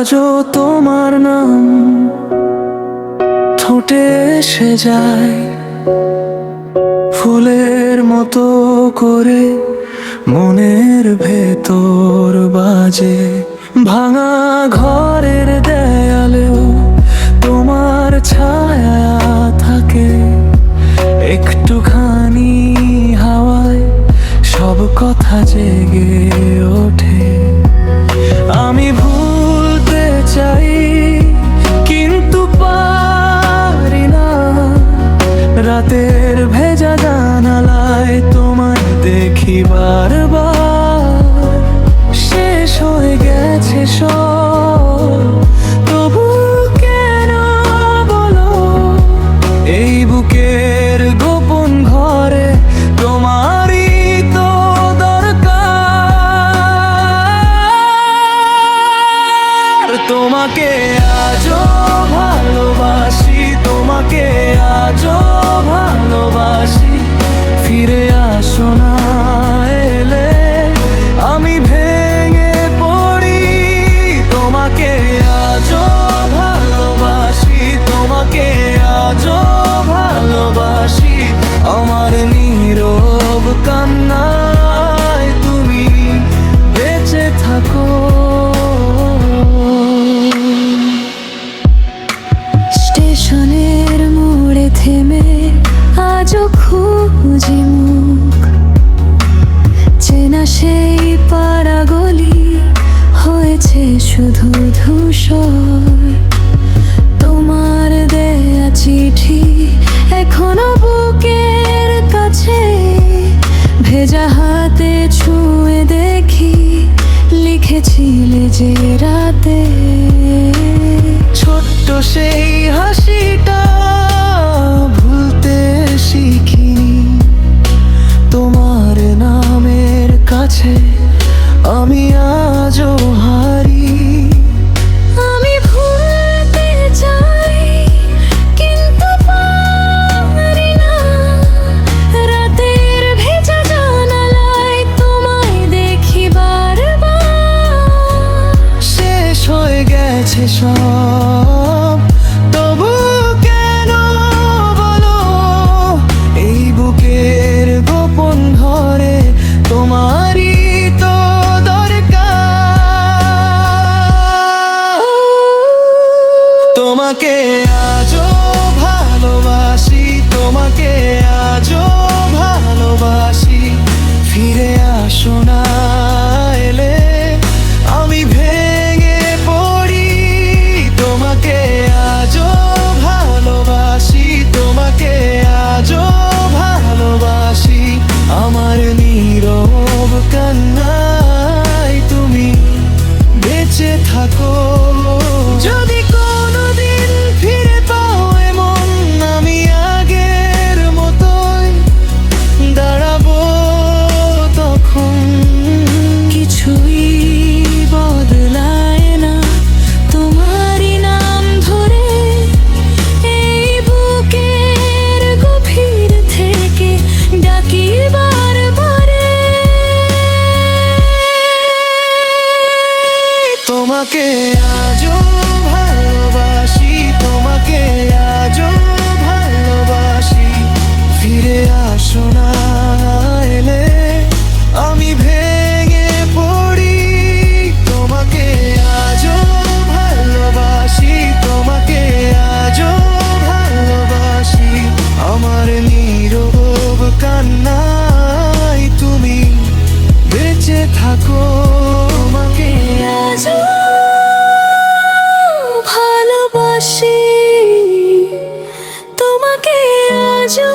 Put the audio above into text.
আজও তোমার নাম ঠোঁটে এসে যায় ফুলের মতো করে, মনের ভেতর বাজে। ভাঙা ঘরের দেয়ালেও তোমার ছায়া থাকে, একটুখানি হাওয়ায় সব কথা জেগে ওঠে। আমি ভুলতে চাই কিন্তু পারি না, রাতের ভেজা জানালায় তোমায় দেখি বারবার। শেষ হয়ে গেছে সব, তবু কেন বলো এই বুকের গোপন ঘরে তোমারই তো দরকার। তোমাকে আজও ভালোবাসি, তোমাকে আজও ভালোবাসি। ফিরে আসো না এলে আমি ভেঙে পড়ি। তোমাকে আজও ভালোবাসি, তোমাকে আজও ভালোবাসি। আমার নীরব কান্নায় তুমি বেঁচে থাকো। স্টেশনের মোড়ে থেমে আজও খুঁজি মুখ, চেনা সেই পাড়া গলি হয়েছে শুধু ধূসর। তোমার দেয়া চিঠি এখনো বুকের কাছে, ভেজা হাতে ছুঁয়ে দেখি লিখেছিলে যে রাতে। ছোট্ট সেই হাসিটা ভুলতে শিখিনি, তোমার নামের কাছে আমি আজও হারি। আমি ভুলতে চাই কিন্তু পারি না, রাতের ভেজা জানালায় তোমায় দেখি বারবার। শেষ হয়ে গেছে সব, তবু কেন বলো এই বুকের গোপন ঘরে তোমারই তো দরকার। তোমাকে আজও ভালোবাসি, তোমাকে আজও ভালোবাসি। ফিরে আসো না এলে আমি ভেঙে পড়ি। তোমাকে আজও ভালোবাসি, তোমাকে আজও ভালোবাসি। আমার নীরব কান্নায় তুমি বেঁচে থাকো। যদি কোনোদিন ফিরে পাও এমন, আমি আগের মতোই দাঁড়াবো তখন। কিছুই বদলায় না তোমারই নাম ধরে, এই বুকের গভীর থেকে ডাকি বারবারে। তোমাকে আজও ভালোবাসি, তোমাকে আজও ভালোবাসি। ফিরে আসো না এলে আমি ভেঙে পড়ি। তোমাকে আজও ভালোবাসি, তোমাকে আজও ভালোবাসি। আমার নীরব কান্নায় তুমি বেঁচে থাকো। তোমাকে আজও ভালোবাসি, তোমাকে আজও